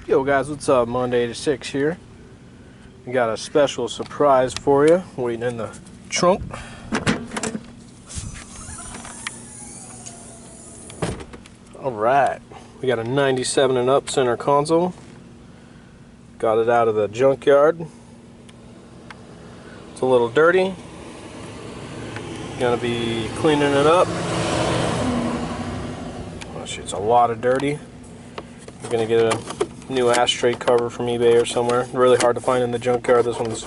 Yo guys, what's up? Monday 86 here. We got a special surprise for you waiting in the trunk. Alright, we got a 97 and up center console. Got it out of the junkyard. It's a little dirty. Gonna be cleaning it up. Actually, it's a lot of dirty. We're gonna get a new ashtray cover from eBay or somewhere. Really hard to find in the junkyard. This one's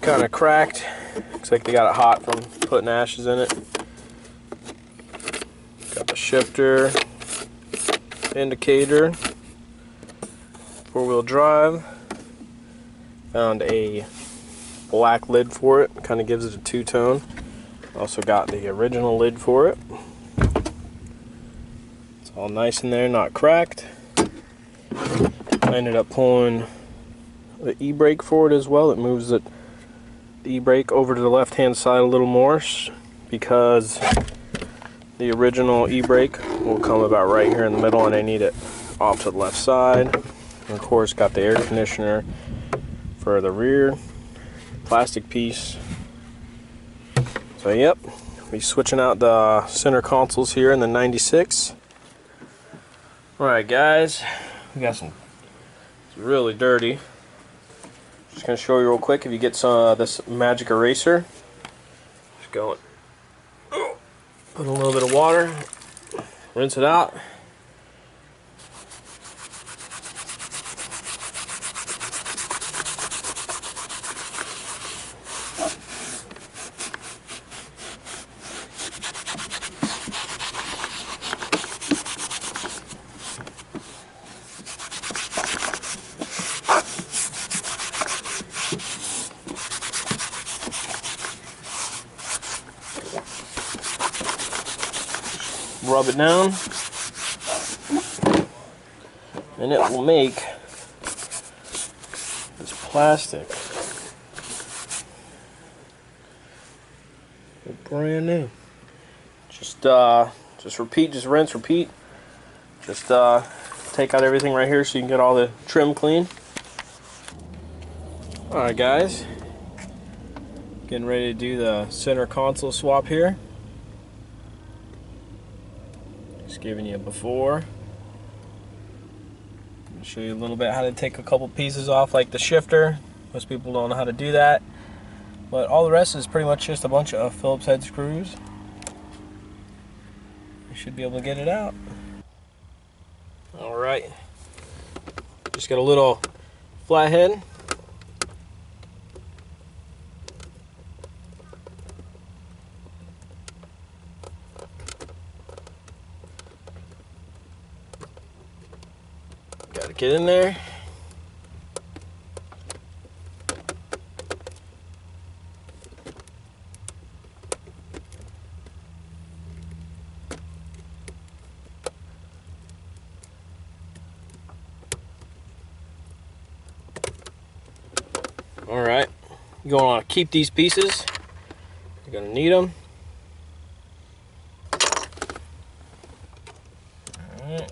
kind of cracked. Looks like they got it hot from putting ashes in it. Got the shifter, indicator, four-wheel drive. Found a black lid for it. Kind of gives it a two-tone. Also got the original lid for it. It's all nice in there, not cracked. I ended up pulling the e-brake for it as well. It moves the e-brake over to the left hand side a little more because the original e-brake will come about right here in the middle and I need it off to the left side. And of course got the air conditioner for the rear plastic piece. So yep, we'll be switching out the center consoles here in the 96. Alright guys, we got some. It's really dirty. Just gonna show you real quick. If you get some this magic eraser, just go and put a little bit of water, rinse it out. Rub it down, and it will make this plastic look brand new. Just repeat, just rinse, repeat. Just take out everything right here so you can get all the trim clean. Alright guys, getting ready to do the center console swap here. Just giving you a before. I'll show you a little bit how to take a couple pieces off, like the shifter. Most people don't know how to do that. But all the rest is pretty much just a bunch of Phillips head screws. You should be able to get it out. Alright. Just got a little flathead. Gotta get in there. Alright, you're going to want to keep these pieces. You're going to need them. Alright.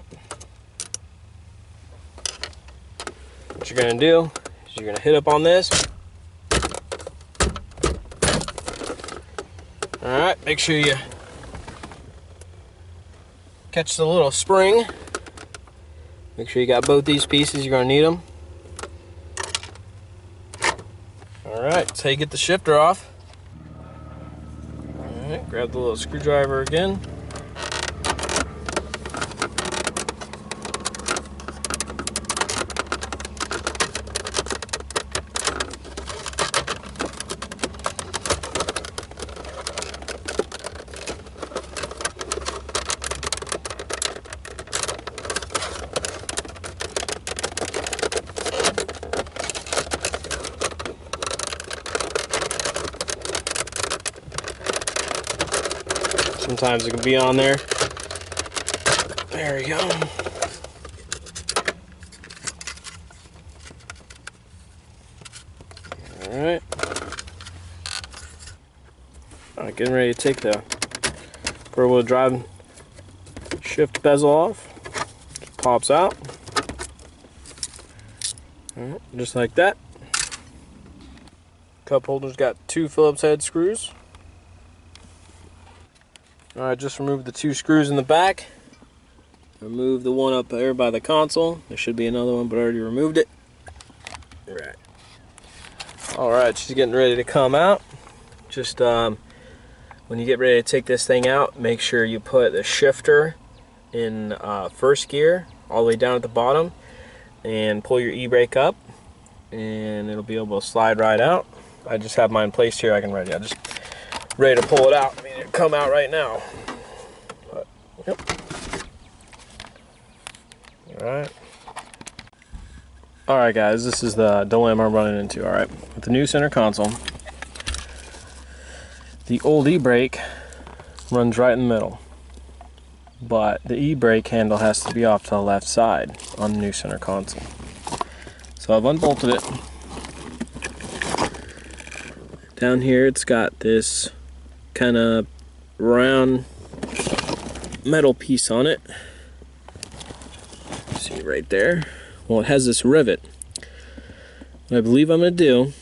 What you're going to do is you're going to hit up on this. Alright, make sure you catch the little spring. Make sure you got both these pieces, you're going to need them. Alright, that's how you get the shifter off. Alright, grab the little screwdriver again. Sometimes it can be on there. There we go. Alright. Alright, getting ready to take the four-wheel drive shift bezel off. Just pops out. Just like that. Cup holder's got 2 Phillips head screws. Alright, just removed the 2 screws in the back. Remove the one up there by the console. There should be another one, but I already removed it. Alright, she's getting ready to come out. Just when you get ready to take this thing out, make sure you put the shifter in first gear all the way down at the bottom and pull your e-brake up, and it'll be able to slide right out. I just have mine placed here. I'm just ready to pull it out. I mean, it'll come out right now. But, yep. Alright guys, this is the dilemma I'm running into. Alright, with the new center console, the old e-brake runs right in the middle, but the e-brake handle has to be off to the left side on the new center console. So I've unbolted it. Down here it's got this kind of round metal piece on it. See right there? Well, it has this rivet. What I believe I'm going to do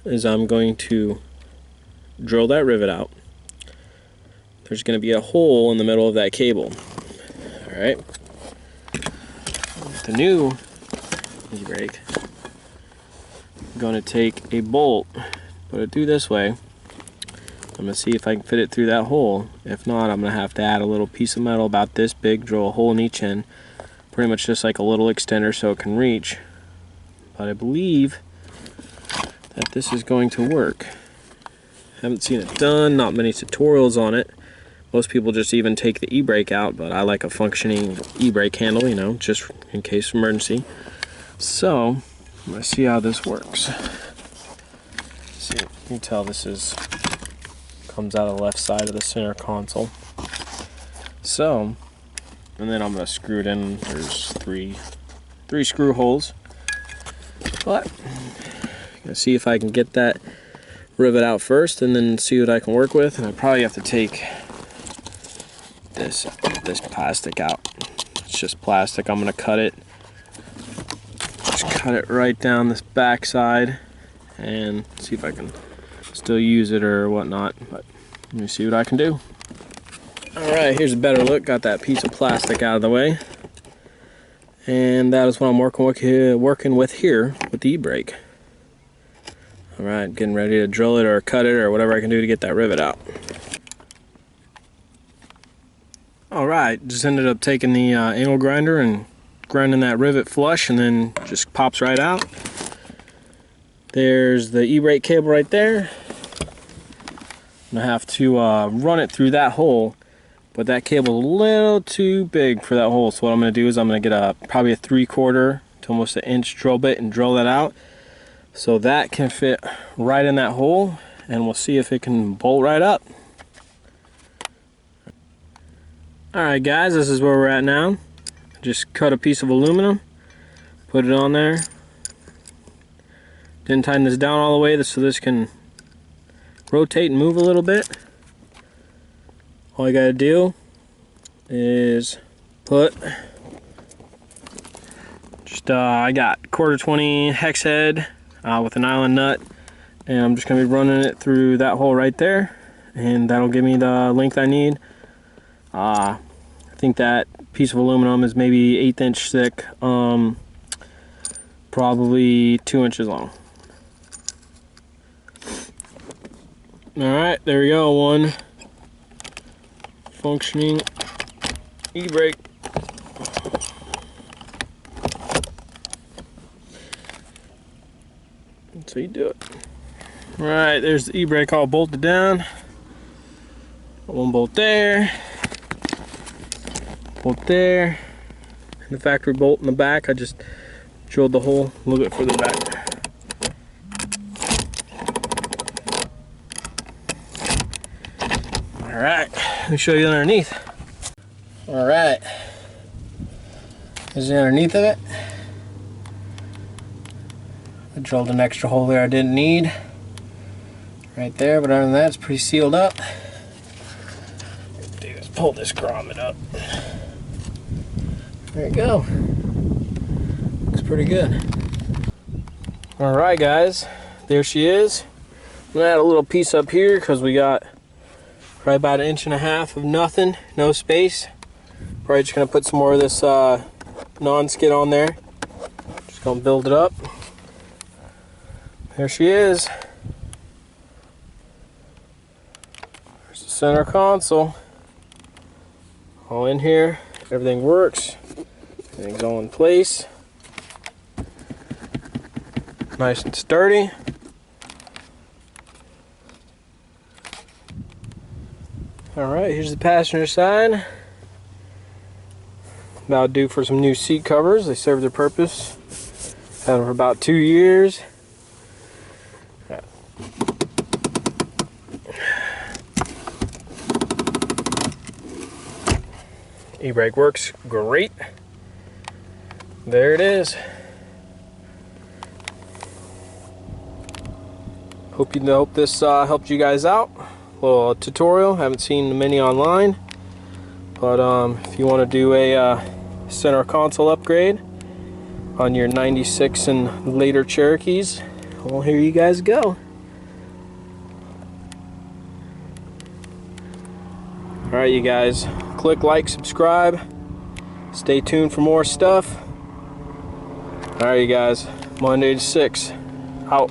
is I'm going to drill that rivet out. There's going to be a hole in the middle of that cable. Alright. The new e-brake, I'm going to take a bolt, put it through this way. I'm going to see if I can fit it through that hole. If not, I'm going to have to add a little piece of metal about this big, drill a hole in each end. Pretty much just like a little extender so it can reach. But I believe that this is going to work. Haven't seen it done, not many tutorials on it. Most people just even take the e-brake out, but I like a functioning e-brake handle, you know, just in case of emergency. So, I'm going to see how this works. See, you can tell this comes out of the left side of the center console. So, and then I'm going to screw it in. There's three screw holes. But I'm going to see if I can get that rivet out first and then see what I can work with. And I probably have to take this plastic out. It's just plastic. I'm going to cut it. Just cut it right down this back side and see if I can still use it or whatnot. But let me see what I can do. Alright, here's a better look. Got that piece of plastic out of the way. And that is what I'm working with here with the e-brake. Alright, getting ready to drill it or cut it or whatever I can do to get that rivet out. Alright, just ended up taking the angle grinder and grinding that rivet flush, and then just pops right out. There's the e-brake cable right there. I'm going to have to run it through that hole. But that cable's a little too big for that hole, so what I'm going to do is I'm going to get probably a 3/4 to almost an inch drill bit and drill that out so that can fit right in that hole, and we'll see if it can bolt right up. Alright guys, this is where we're at now. Just cut a piece of aluminum, put it on there. Didn't tighten this down all the way so this can rotate and move a little bit. All you gotta do is put I got 1/4-20 hex head with a nylon nut, and I'm just gonna be running it through that hole right there, and that'll give me the length I need. I think that piece of aluminum is maybe 1/8 inch thick, probably 2 inches long. Alright, there we go, one functioning e-brake. So you do it. Right, there's the e-brake all bolted down. One bolt there, bolt there, and the factory bolt in the back. I just drilled the hole a little bit further back. Alright, let me show you underneath. Alright, this is the underneath of it. I drilled an extra hole there I didn't need. Right there, but other than that, it's pretty sealed up. Let's pull this grommet up. There you go. Looks pretty good. Alright guys, there she is. I'm gonna add a little piece up here because we got probably about 1.5 inches of nothing, no space. Probably just gonna put some more of this non-skid on there. Just gonna build it up. There she is. There's the center console. All in here. Everything works. Everything's all in place. Nice and sturdy. Alright, here's the passenger side. About due for some new seat covers. They serve their purpose. Had them for about 2 years. E-brake works great. There it is. Hope this helped you guys out. Little tutorial. Haven't seen many online, but if you want to do a center console upgrade on your 96 and later Cherokees, well, here you guys go. Alright you guys, click like, subscribe, stay tuned for more stuff. Alright you guys, Monday to 6, out.